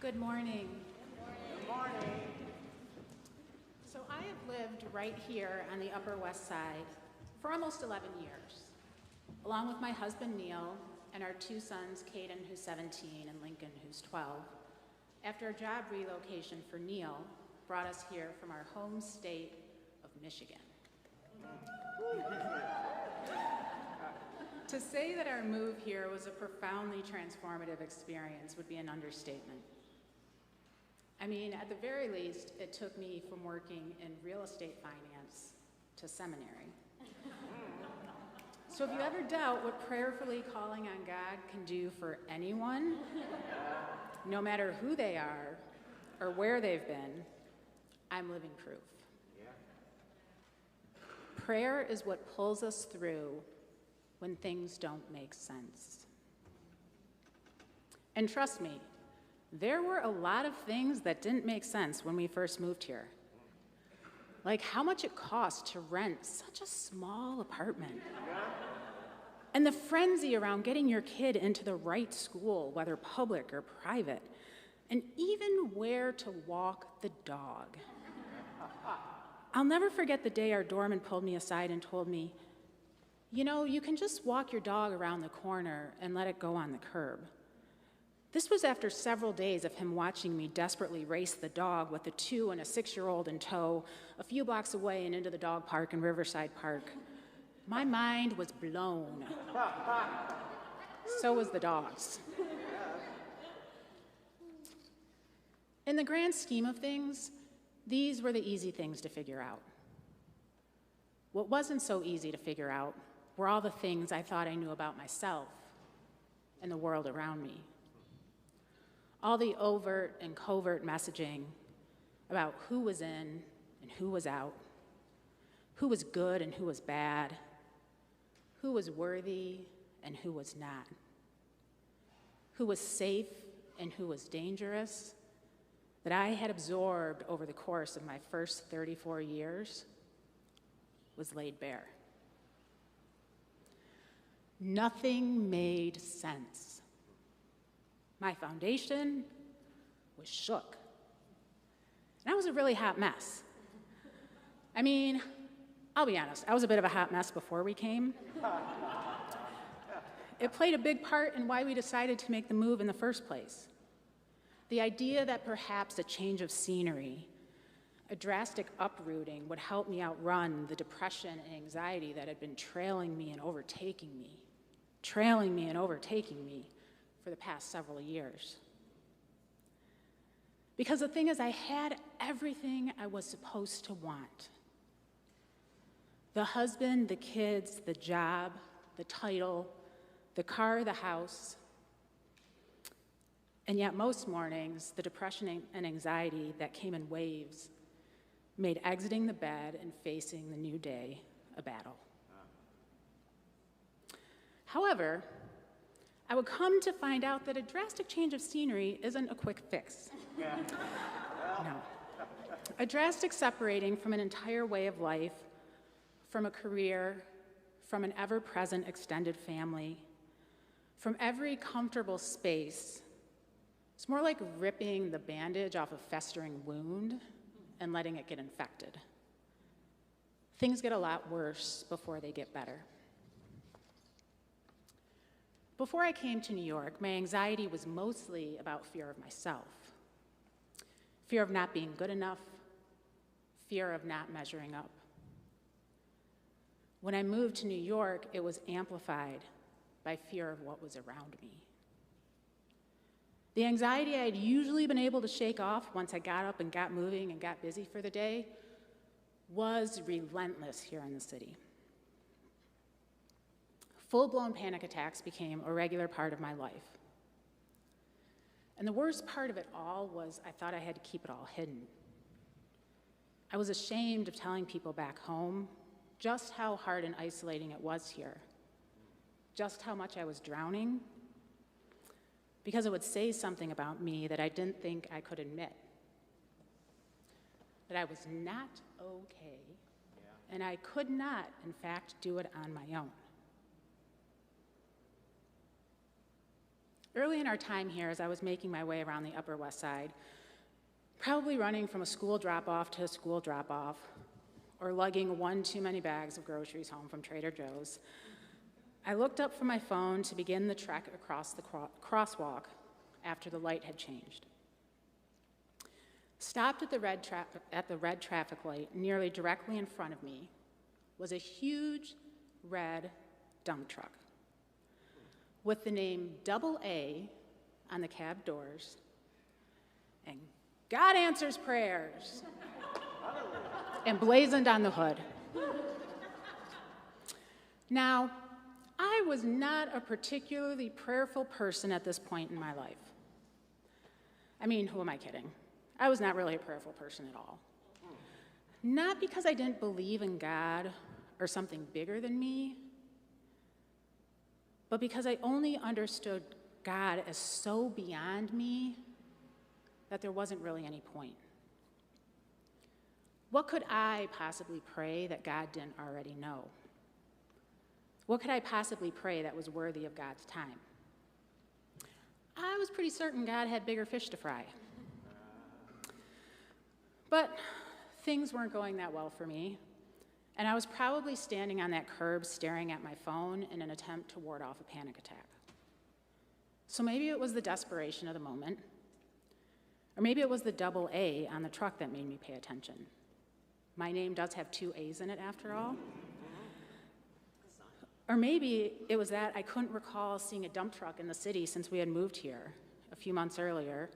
Good morning. Good morning. So I have lived right here on the Upper West Side for almost 11 years, along with my husband Neil and our two sons, Caden, who's 17, and Lincoln, who's 12, after a job relocation for Neil brought us here from our home state of Michigan. To say that our move here was a profoundly transformative experience would be an understatement. I mean, at the very least, it took me from working in real estate finance to seminary. So if you ever doubt what prayerfully calling on God can do for anyone, no matter who they are or where they've been, I'm living proof. Prayer is what pulls us through when things don't make sense. And trust me, there were a lot of things that didn't make sense when we first moved here. Like how much it cost to rent such a small apartment. And the frenzy around getting your kid into the right school, whether public or private, and even where to walk the dog. I'll never forget the day our doorman pulled me aside and told me, you know, you can just walk your dog around the corner and let it go on the curb. This was after several days of him watching me desperately race the dog with a 2- and 6-year-old in tow a few blocks away and into the dog park in Riverside Park. My mind was blown. So was the dog's. In the grand scheme of things, these were the easy things to figure out. What wasn't so easy to figure out were all the things I thought I knew about myself and the world around me. All the overt and covert messaging about who was in and who was out, who was good and who was bad, who was worthy and who was not, who was safe and who was dangerous, that I had absorbed over the course of my first 34 years was laid bare. Nothing made sense. My foundation was shook. And I was a really hot mess. I mean, I'll be honest, I was a bit of a hot mess before we came. It played a big part in why we decided to make the move in the first place. The idea that perhaps a change of scenery, a drastic uprooting would help me outrun the depression and anxiety that had been trailing me and overtaking me for the past several years. Because the thing is, I had everything I was supposed to want. The husband, the kids, the job, the title, the car, the house. And yet most mornings, the depression and anxiety that came in waves made exiting the bed and facing the new day a battle. However, I would come to find out that a drastic change of scenery isn't a quick fix. No. A drastic separating from an entire way of life, from a career, from an ever-present extended family, from every comfortable space, it's more like ripping the bandage off a festering wound and letting it get infected. Things get a lot worse before they get better. Before I came to New York, my anxiety was mostly about fear of myself. Fear of not being good enough, fear of not measuring up. When I moved to New York, it was amplified by fear of what was around me. The anxiety I had usually been able to shake off once I got up and got moving and got busy for the day was relentless here in the city. Full-blown panic attacks became a regular part of my life. And the worst part of it all was I thought I had to keep it all hidden. I was ashamed of telling people back home just how hard and isolating it was here, just how much I was drowning, because it would say something about me that I didn't think I could admit, that I was not okay, and I could not, in fact, do it on my own. Early in our time here, as I was making my way around the Upper West Side, probably running from a school drop-off to a school drop-off, or lugging one too many bags of groceries home from Trader Joe's, I looked up from my phone to begin the trek across the crosswalk after the light had changed. Stopped at the red traffic light nearly directly in front of me was a huge red dump truck with the name AA on the cab doors and "God answers prayers" emblazoned on the hood. Now, I was not a particularly prayerful person at this point in my life. I mean, who am I kidding? I was not really a prayerful person at all. Not because I didn't believe in God or something bigger than me, but because I only understood God as so beyond me that there wasn't really any point. What could I possibly pray that God didn't already know? What could I possibly pray that was worthy of God's time? I was pretty certain God had bigger fish to fry. But things weren't going that well for me, and I was probably standing on that curb staring at my phone in an attempt to ward off a panic attack. So maybe it was the desperation of the moment, or maybe it was the AA on the truck that made me pay attention. My name does have 2 A's in it after all. Or maybe it was that I couldn't recall seeing a dump truck in the city since we had moved here a few months earlier,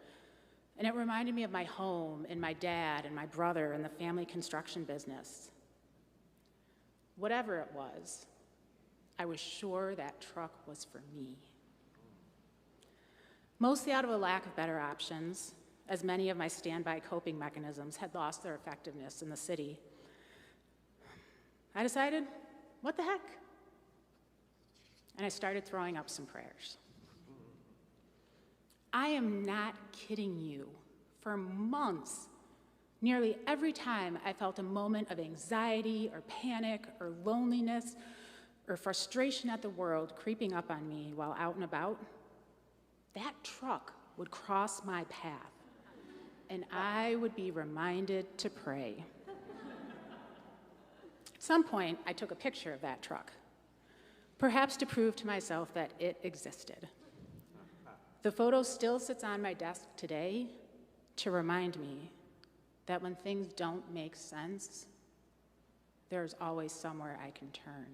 and it reminded me of my home and my dad and my brother and the family construction business. Whatever it was, I was sure that truck was for me. Mostly out of a lack of better options, as many of my standby coping mechanisms had lost their effectiveness in the city, I decided, what the heck? And I started throwing up some prayers. I am not kidding you. For months, nearly every time I felt a moment of anxiety or panic or loneliness or frustration at the world creeping up on me while out and about, that truck would cross my path, and I would be reminded to pray. At some point, I took a picture of that truck, perhaps to prove to myself that it existed. The photo still sits on my desk today to remind me that when things don't make sense, there's always somewhere I can turn.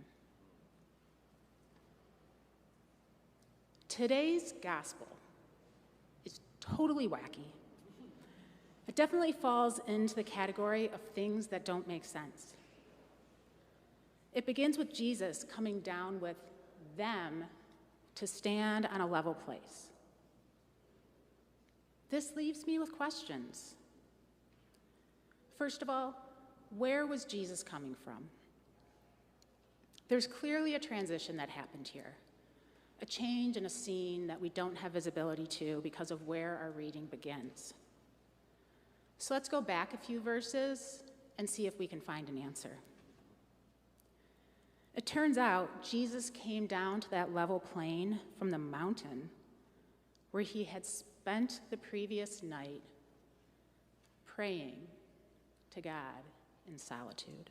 Today's gospel is totally wacky. It definitely falls into the category of things that don't make sense. It begins with Jesus coming down with them to stand on a level place. This leaves me with questions. First of all, where was Jesus coming from? There's clearly a transition that happened here, a change in a scene that we don't have visibility to because of where our reading begins. So let's go back a few verses and see if we can find an answer. It turns out Jesus came down to that level plain from the mountain where he had spent the previous night praying to God in solitude.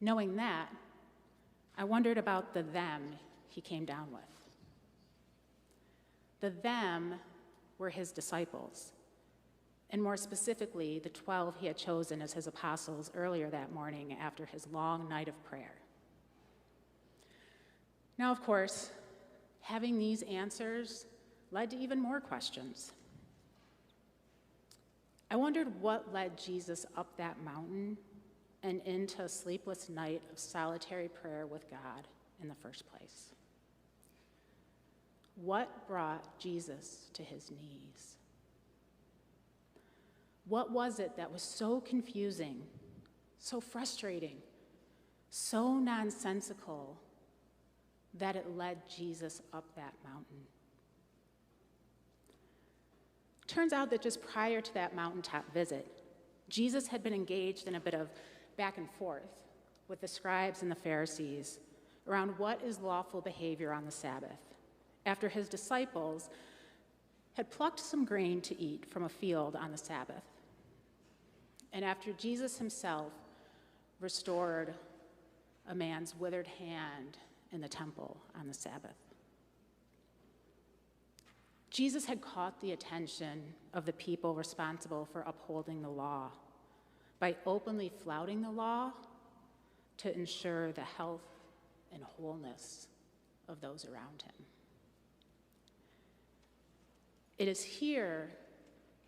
Knowing that, I wondered about the them he came down with. The them were his disciples, and more specifically, the 12 he had chosen as his apostles earlier that morning after his long night of prayer. Now, of course, having these answers led to even more questions. I wondered what led Jesus up that mountain and into a sleepless night of solitary prayer with God in the first place. What brought Jesus to his knees? What was it that was so confusing, so frustrating, so nonsensical that it led Jesus up that mountain? Turns out that just prior to that mountaintop visit, Jesus had been engaged in a bit of back and forth with the scribes and the Pharisees around what is lawful behavior on the Sabbath, after his disciples had plucked some grain to eat from a field on the Sabbath, and after Jesus himself restored a man's withered hand in the temple on the Sabbath. Jesus had caught the attention of the people responsible for upholding the law by openly flouting the law to ensure the health and wholeness of those around him. It is here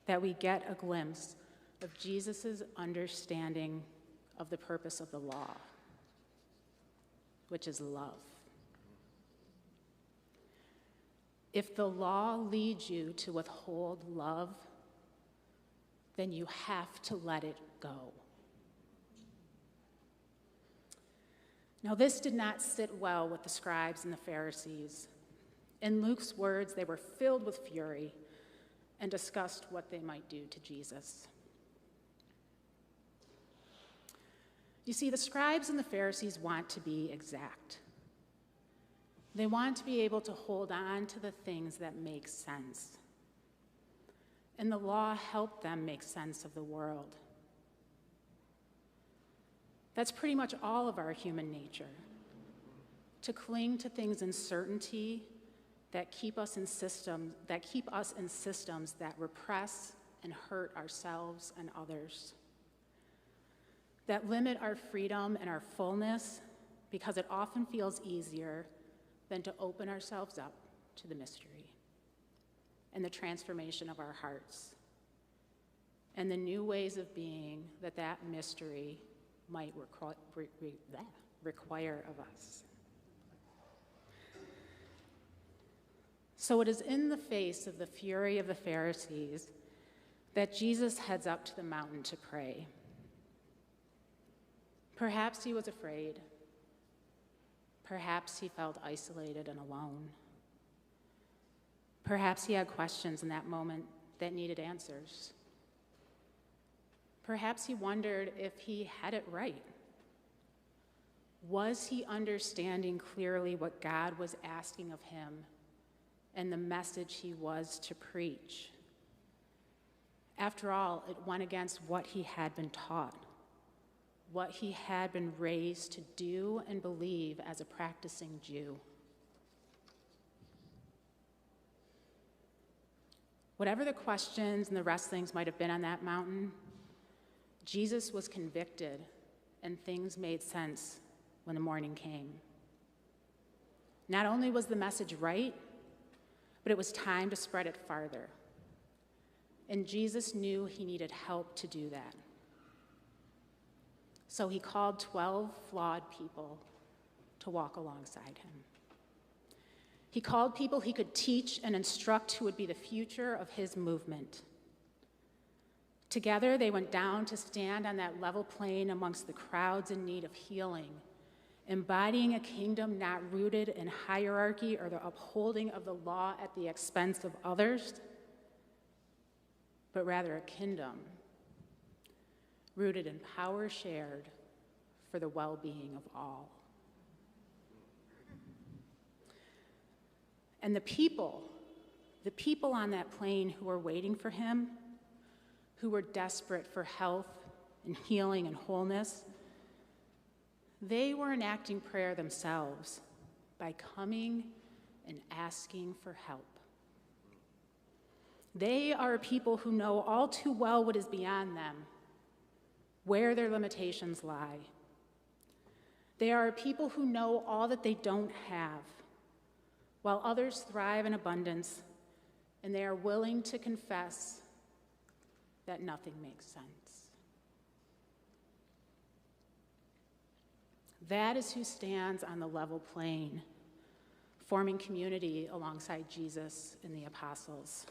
that we get a glimpse of Jesus' understanding of the purpose of the law, which is love. If the law leads you to withhold love, then you have to let it go. Now, this did not sit well with the scribes and the Pharisees. In Luke's words, they were filled with fury and discussed what they might do to Jesus. You see, the scribes and the Pharisees want to be exact. They want to be able to hold on to the things that make sense. And the law helped them make sense of the world. That's pretty much all of our human nature, to cling to things in certainty that keep us in systems that repress and hurt ourselves and others, that limit our freedom and our fullness because it often feels easier than to open ourselves up to the mystery and the transformation of our hearts and the new ways of being that mystery might require of us. So it is in the face of the fury of the Pharisees that Jesus heads up to the mountain to pray. Perhaps he was afraid. Perhaps he felt isolated and alone. Perhaps he had questions in that moment that needed answers. Perhaps he wondered if he had it right. Was he understanding clearly what God was asking of him and the message he was to preach? After all, it went against what he had been taught, what he had been raised to do and believe as a practicing Jew. Whatever the questions and the wrestlings might have been on that mountain, Jesus was convicted and things made sense when the morning came. Not only was the message right, but it was time to spread it farther. And Jesus knew he needed help to do that. So he called 12 flawed people to walk alongside him. He called people he could teach and instruct who would be the future of his movement. Together, they went down to stand on that level plane amongst the crowds in need of healing, embodying a kingdom not rooted in hierarchy or the upholding of the law at the expense of others, but rather a kingdom rooted in power shared for the well-being of all. And the people on that plane who were waiting for him, who were desperate for health and healing and wholeness, they were enacting prayer themselves by coming and asking for help. They are people who know all too well what is beyond them, where their limitations lie. They are people who know all that they don't have, while others thrive in abundance, and they are willing to confess that nothing makes sense. That is who stands on the level plane, forming community alongside Jesus and the apostles.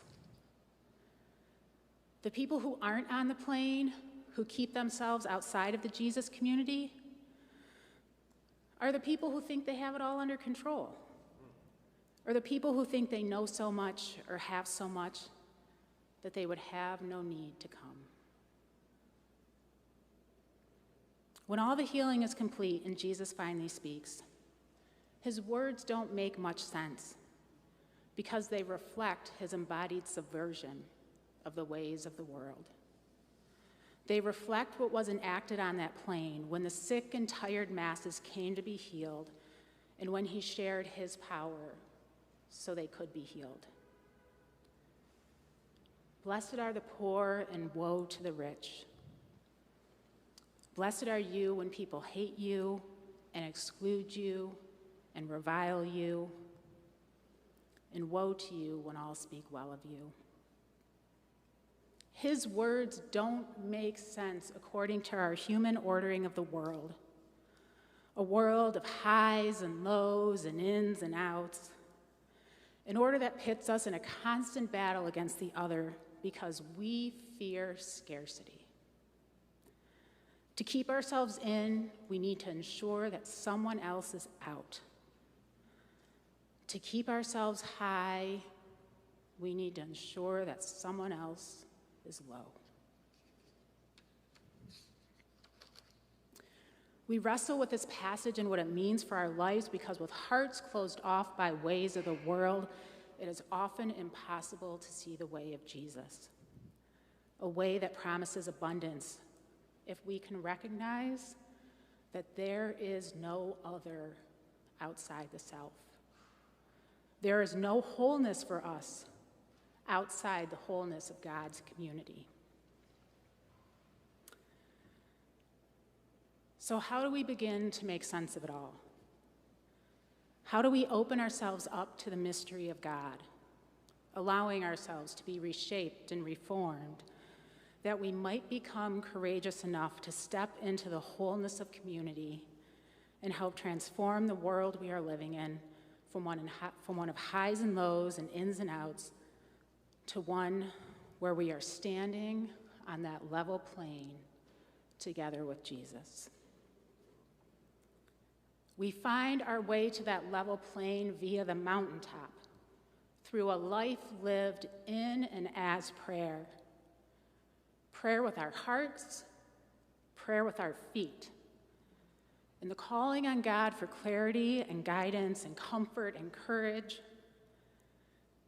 The people who aren't on the plane, who keep themselves outside of the Jesus community, are the people who think they have it all under control, or the people who think they know so much or have so much that they would have no need to come. When all the healing is complete and Jesus finally speaks, His words don't make much sense because they reflect his embodied subversion of the ways of the world. They reflect what was enacted on that plain when the sick and tired masses came to be healed and when he shared his power so they could be healed. Blessed are the poor and woe to the rich. Blessed are you when people hate you and exclude you and revile you, and woe to you when all speak well of you. His words don't make sense according to our human ordering of the world, a world of highs and lows and ins and outs, an order that pits us in a constant battle against the other because we fear scarcity. To keep ourselves in, we need to ensure that someone else is out. To keep ourselves high, we need to ensure that someone else is low. We wrestle with this passage and what it means for our lives because with hearts closed off by ways of the world, it is often impossible to see the way of Jesus, a way that promises abundance if we can recognize that there is no other outside the self. There is no wholeness for us outside the wholeness of God's community. So how do we begin to make sense of it all? How do we open ourselves up to the mystery of God, allowing ourselves to be reshaped and reformed, that we might become courageous enough to step into the wholeness of community and help transform the world we are living in from one of highs and lows and ins and outs to one where we are standing on that level plane together with Jesus. We find our way to that level plane via the mountaintop, through a life lived in and as prayer. Prayer with our hearts, prayer with our feet, and the calling on God for clarity and guidance and comfort and courage,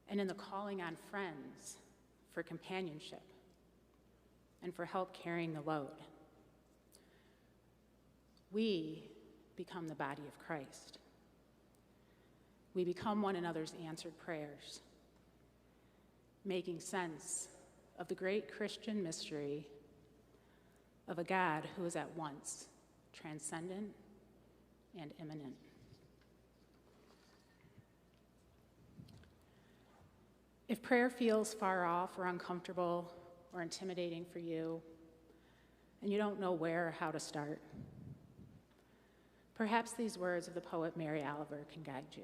and in the calling on friends for companionship and for help carrying the load. We become the body of Christ. We become one another's answered prayers, making sense of the great Christian mystery of a God who is at once transcendent and immanent. If prayer feels far off or uncomfortable or intimidating for you, and you don't know where or how to start, perhaps these words of the poet Mary Oliver can guide you.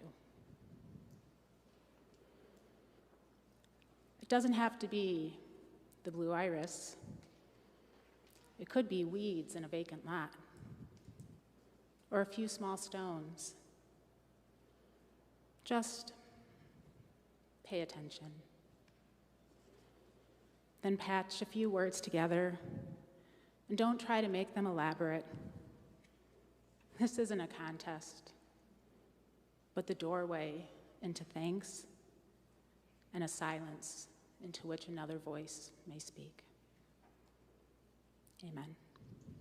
It doesn't have to be the blue iris. It could be weeds in a vacant lot, or a few small stones. Just pay attention. Then patch a few words together, and don't try to make them elaborate. This isn't a contest, but the doorway into thanks and a silence into which another voice may speak. Amen.